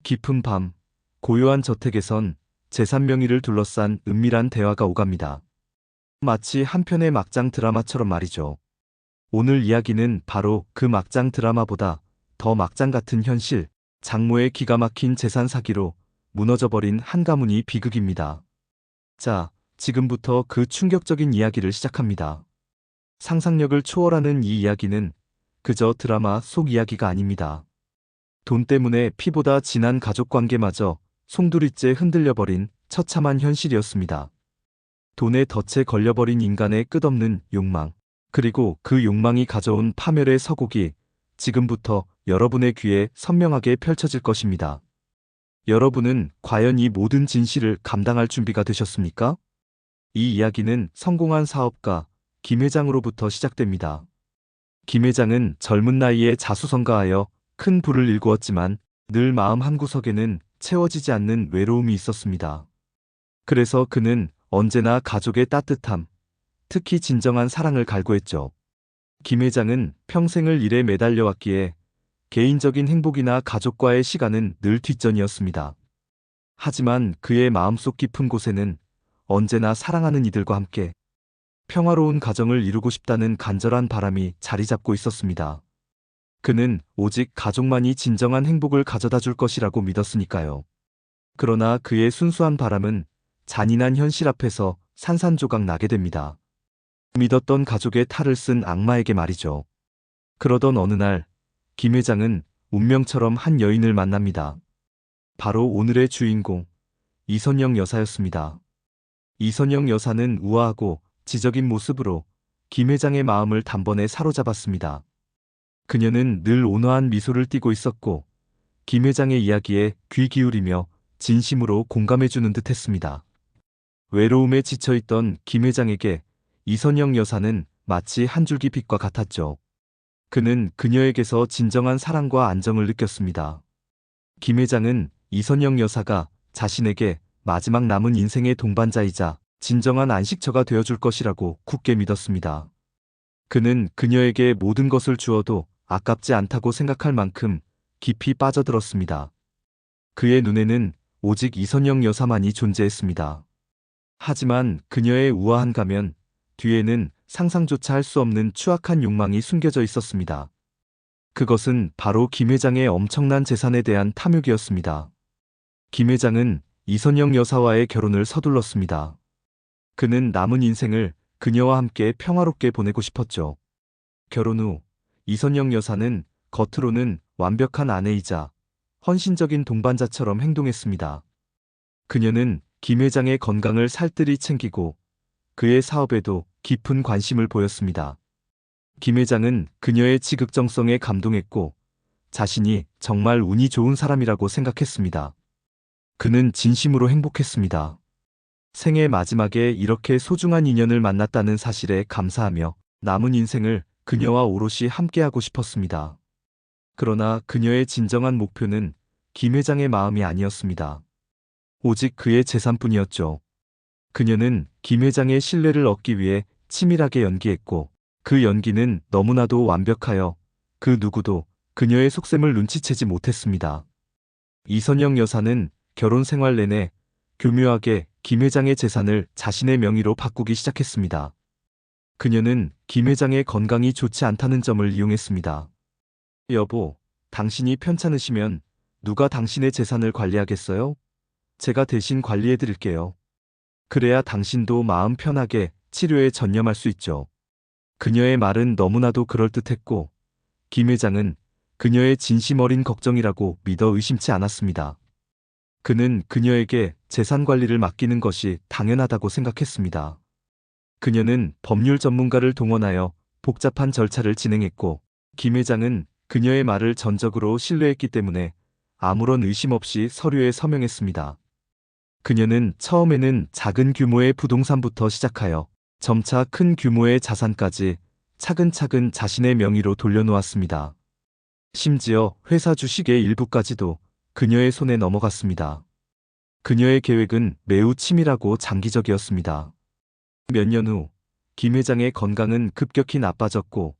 깊은 밤, 고요한 저택에선 재산 명의를 둘러싼 은밀한 대화가 오갑니다. 마치 한 편의 막장 드라마처럼 말이죠. 오늘 이야기는 바로 그 막장 드라마보다 더 막장 같은 현실, 장모의 기가 막힌 재산 사기로 무너져버린 한 가문이 비극입니다. 자, 지금부터 그 충격적인 이야기를 시작합니다. 상상력을 초월하는 이 이야기는 그저 드라마 속 이야기가 아닙니다. 돈 때문에 피보다 진한 가족관계마저 송두리째 흔들려버린 처참한 현실이었습니다. 돈에 덫에 걸려버린 인간의 끝없는 욕망, 그리고 그 욕망이 가져온 파멸의 서곡이 지금부터 여러분의 귀에 선명하게 펼쳐질 것입니다. 여러분은 과연 이 모든 진실을 감당할 준비가 되셨습니까? 이 이야기는 성공한 사업가 김 회장으로부터 시작됩니다. 김 회장은 젊은 나이에 자수성가하여 큰 부를 일구었지만 늘 마음 한구석에는 채워지지 않는 외로움이 있었습니다. 그래서 그는 언제나 가족의 따뜻함, 특히 진정한 사랑을 갈구했죠. 김 회장은 평생을 일에 매달려왔기에 개인적인 행복이나 가족과의 시간은 늘 뒷전이었습니다. 하지만 그의 마음속 깊은 곳에는 언제나 사랑하는 이들과 함께 평화로운 가정을 이루고 싶다는 간절한 바람이 자리 잡고 있었습니다. 그는 오직 가족만이 진정한 행복을 가져다 줄 것이라고 믿었으니까요. 그러나 그의 순수한 바람은 잔인한 현실 앞에서 산산조각 나게 됩니다. 믿었던 가족의 탈을 쓴 악마에게 말이죠. 그러던 어느 날, 김 회장은 운명처럼 한 여인을 만납니다. 바로 오늘의 주인공, 이선영 여사였습니다. 이선영 여사는 우아하고 지적인 모습으로 김 회장의 마음을 단번에 사로잡았습니다. 그녀는 늘 온화한 미소를 띠고 있었고 김 회장의 이야기에 귀 기울이며 진심으로 공감해주는 듯했습니다. 외로움에 지쳐있던 김 회장에게 이선영 여사는 마치 한 줄기 빛과 같았죠. 그는 그녀에게서 진정한 사랑과 안정을 느꼈습니다. 김 회장은 이선영 여사가 자신에게 마지막 남은 인생의 동반자이자 진정한 안식처가 되어줄 것이라고 굳게 믿었습니다. 그는 그녀에게 모든 것을 주어도 아깝지 않다고 생각할 만큼 깊이 빠져들었습니다. 그의 눈에는 오직 이선영 여사만이 존재했습니다. 하지만 그녀의 우아한 가면 뒤에는 상상조차 할 수 없는 추악한 욕망이 숨겨져 있었습니다. 그것은 바로 김 회장의 엄청난 재산에 대한 탐욕이었습니다. 김 회장은 이선영 여사와의 결혼을 서둘렀습니다. 그는 남은 인생을 그녀와 함께 평화롭게 보내고 싶었죠. 결혼 후 이선영 여사는 겉으로는 완벽한 아내이자 헌신적인 동반자처럼 행동했습니다. 그녀는 김 회장의 건강을 살뜰히 챙기고 그의 사업에도 깊은 관심을 보였습니다. 김 회장은 그녀의 지극정성에 감동했고 자신이 정말 운이 좋은 사람이라고 생각했습니다. 그는 진심으로 행복했습니다. 생애 마지막에 이렇게 소중한 인연을 만났다는 사실에 감사하며 남은 인생을 그녀와 오롯이 함께하고 싶었습니다. 그러나 그녀의 진정한 목표는 김 회장의 마음이 아니었습니다. 오직 그의 재산뿐이었죠. 그녀는 김 회장의 신뢰를 얻기 위해 치밀하게 연기했고 그 연기는 너무나도 완벽하여 그 누구도 그녀의 속셈을 눈치채지 못했습니다. 이선영 여사는 결혼 생활 내내 교묘하게 김 회장의 재산을 자신의 명의로 바꾸기 시작했습니다. 그녀는 김 회장의 건강이 좋지 않다는 점을 이용했습니다. 여보, 당신이 편찮으시면 누가 당신의 재산을 관리하겠어요? 제가 대신 관리해드릴게요. 그래야 당신도 마음 편하게 치료에 전념할 수 있죠. 그녀의 말은 너무나도 그럴듯했고 김 회장은 그녀의 진심 어린 걱정이라고 믿어 의심치 않았습니다. 그는 그녀에게 재산 관리를 맡기는 것이 당연하다고 생각했습니다. 그녀는 법률 전문가를 동원하여 복잡한 절차를 진행했고 김 회장은 그녀의 말을 전적으로 신뢰했기 때문에 아무런 의심 없이 서류에 서명했습니다. 그녀는 처음에는 작은 규모의 부동산부터 시작하여 점차 큰 규모의 자산까지 차근차근 자신의 명의로 돌려놓았습니다. 심지어 회사 주식의 일부까지도 그녀의 손에 넘어갔습니다. 그녀의 계획은 매우 치밀하고 장기적이었습니다. 몇 년 후, 김 회장의 건강은 급격히 나빠졌고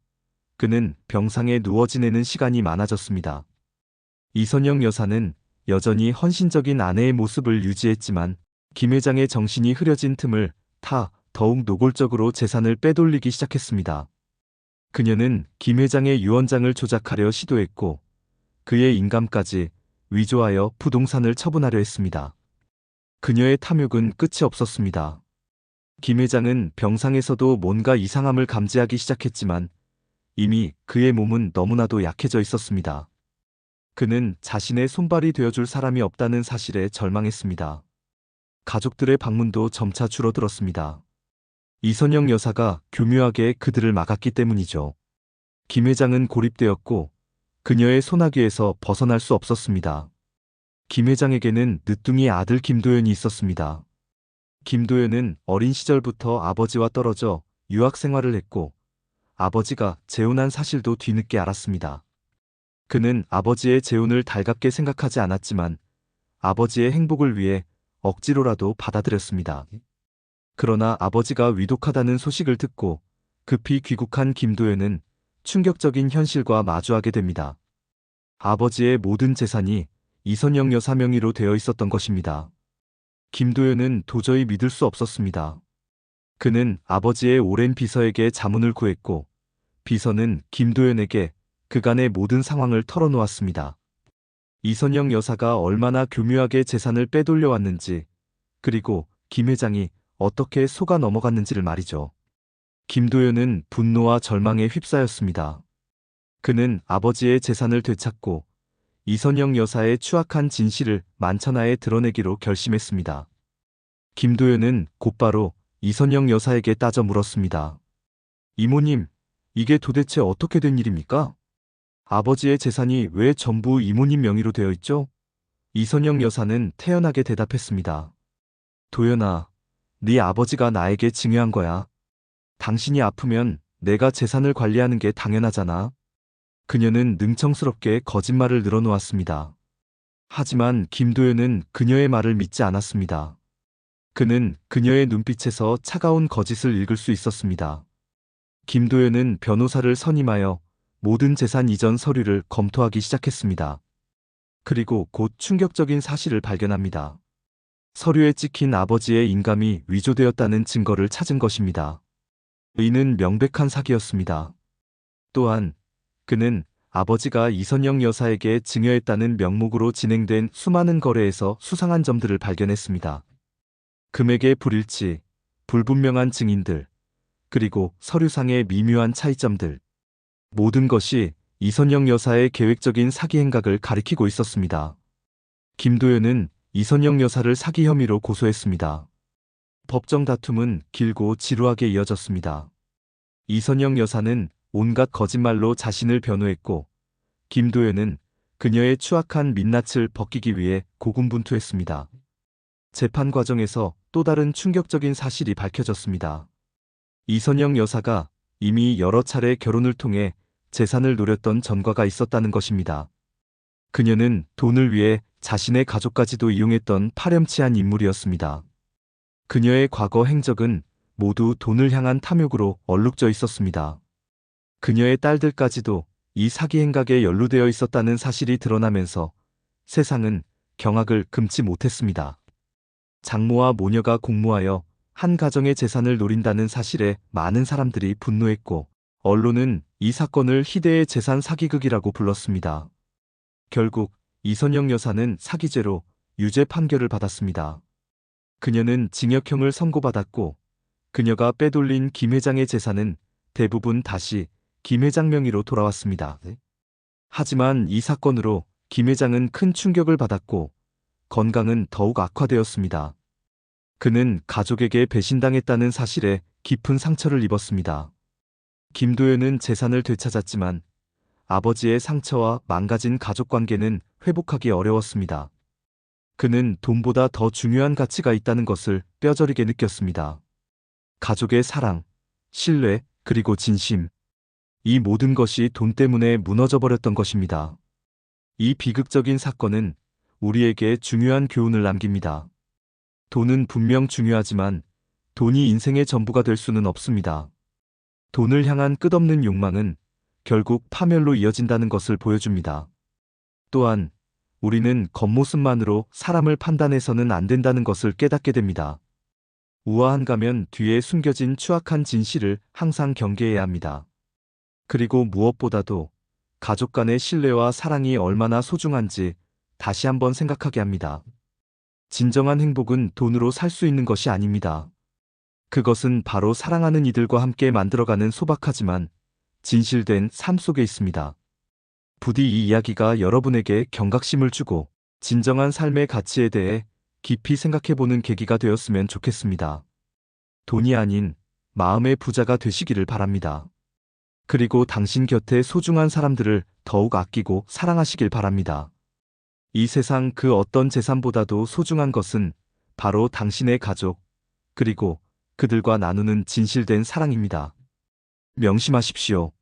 그는 병상에 누워 지내는 시간이 많아졌습니다. 이선영 여사는 여전히 헌신적인 아내의 모습을 유지했지만 김 회장의 정신이 흐려진 틈을 타 더욱 노골적으로 재산을 빼돌리기 시작했습니다. 그녀는 김 회장의 유언장을 조작하려 시도했고 그의 인감까지 위조하여 부동산을 처분하려 했습니다. 그녀의 탐욕은 끝이 없었습니다. 김 회장은 병상에서도 뭔가 이상함을 감지하기 시작했지만 이미 그의 몸은 너무나도 약해져 있었습니다. 그는 자신의 손발이 되어줄 사람이 없다는 사실에 절망했습니다. 가족들의 방문도 점차 줄어들었습니다. 이선영 여사가 교묘하게 그들을 막았기 때문이죠. 김 회장은 고립되었고 그녀의 소나기에서 벗어날 수 없었습니다. 김 회장에게는 늦둥이 아들 김도연이 있었습니다. 김도연은 어린 시절부터 아버지와 떨어져 유학 생활을 했고 아버지가 재혼한 사실도 뒤늦게 알았습니다. 그는 아버지의 재혼을 달갑게 생각하지 않았지만 아버지의 행복을 위해 억지로라도 받아들였습니다. 그러나 아버지가 위독하다는 소식을 듣고 급히 귀국한 김도연은 충격적인 현실과 마주하게 됩니다. 아버지의 모든 재산이 이선영 여사 명의로 되어 있었던 것입니다. 김도연은 도저히 믿을 수 없었습니다. 그는 아버지의 오랜 비서에게 자문을 구했고 비서는 김도연에게 그간의 모든 상황을 털어놓았습니다. 이선영 여사가 얼마나 교묘하게 재산을 빼돌려왔는지 그리고 김 회장이 어떻게 속아 넘어갔는지를 말이죠. 김도연은 분노와 절망에 휩싸였습니다. 그는 아버지의 재산을 되찾고 이선영 여사의 추악한 진실을 만천하에 드러내기로 결심했습니다. 김도연은 곧바로 이선영 여사에게 따져 물었습니다. 이모님, 이게 도대체 어떻게 된 일입니까? 아버지의 재산이 왜 전부 이모님 명의로 되어 있죠? 이선영 여사는 태연하게 대답했습니다. 도연아, 네 아버지가 나에게 증여한 거야. 당신이 아프면 내가 재산을 관리하는 게 당연하잖아. 그녀는 능청스럽게 거짓말을 늘어놓았습니다. 하지만 김도연은 그녀의 말을 믿지 않았습니다. 그는 그녀의 눈빛에서 차가운 거짓을 읽을 수 있었습니다. 김도연은 변호사를 선임하여 모든 재산 이전 서류를 검토하기 시작했습니다. 그리고 곧 충격적인 사실을 발견합니다. 서류에 찍힌 아버지의 인감이 위조되었다는 증거를 찾은 것입니다. 이는 명백한 사기였습니다. 또한 그는 아버지가 이선영 여사에게 증여했다는 명목으로 진행된 수많은 거래에서 수상한 점들을 발견했습니다. 금액의 불일치, 불분명한 증인들, 그리고 서류상의 미묘한 차이점들. 모든 것이 이선영 여사의 계획적인 사기 행각을 가리키고 있었습니다. 김도연은 이선영 여사를 사기 혐의로 고소했습니다. 법정 다툼은 길고 지루하게 이어졌습니다. 이선영 여사는 온갖 거짓말로 자신을 변호했고 김도연은 그녀의 추악한 민낯을 벗기기 위해 고군분투했습니다. 재판 과정에서 또 다른 충격적인 사실이 밝혀졌습니다. 이선영 여사가 이미 여러 차례 결혼을 통해 재산을 노렸던 전과가 있었다는 것입니다. 그녀는 돈을 위해 자신의 가족까지도 이용했던 파렴치한 인물이었습니다. 그녀의 과거 행적은 모두 돈을 향한 탐욕으로 얼룩져 있었습니다. 그녀의 딸들까지도 이 사기 행각에 연루되어 있었다는 사실이 드러나면서 세상은 경악을 금치 못했습니다. 장모와 모녀가 공모하여 한 가정의 재산을 노린다는 사실에 많은 사람들이 분노했고 언론은 이 사건을 희대의 재산 사기극이라고 불렀습니다. 결국 이선영 여사는 사기죄로 유죄 판결을 받았습니다. 그녀는 징역형을 선고받았고 그녀가 빼돌린 김 회장의 재산은 대부분 다시 김 회장 명의로 돌아왔습니다. 하지만 이 사건으로 김 회장은 큰 충격을 받았고 건강은 더욱 악화되었습니다. 그는 가족에게 배신당했다는 사실에 깊은 상처를 입었습니다. 김도연은 재산을 되찾았지만 아버지의 상처와 망가진 가족관계는 회복하기 어려웠습니다. 그는 돈보다 더 중요한 가치가 있다는 것을 뼈저리게 느꼈습니다. 가족의 사랑, 신뢰, 그리고 진심. 이 모든 것이 돈 때문에 무너져버렸던 것입니다. 이 비극적인 사건은 우리에게 중요한 교훈을 남깁니다. 돈은 분명 중요하지만 돈이 인생의 전부가 될 수는 없습니다. 돈을 향한 끝없는 욕망은 결국 파멸로 이어진다는 것을 보여줍니다. 또한 우리는 겉모습만으로 사람을 판단해서는 안 된다는 것을 깨닫게 됩니다. 우아한 가면 뒤에 숨겨진 추악한 진실을 항상 경계해야 합니다. 그리고 무엇보다도 가족 간의 신뢰와 사랑이 얼마나 소중한지 다시 한번 생각하게 합니다. 진정한 행복은 돈으로 살 수 있는 것이 아닙니다. 그것은 바로 사랑하는 이들과 함께 만들어가는 소박하지만 진실된 삶 속에 있습니다. 부디 이 이야기가 여러분에게 경각심을 주고 진정한 삶의 가치에 대해 깊이 생각해보는 계기가 되었으면 좋겠습니다. 돈이 아닌 마음의 부자가 되시기를 바랍니다. 그리고 당신 곁에 소중한 사람들을 더욱 아끼고 사랑하시길 바랍니다. 이 세상 그 어떤 재산보다도 소중한 것은 바로 당신의 가족, 그리고 그들과 나누는 진실된 사랑입니다. 명심하십시오.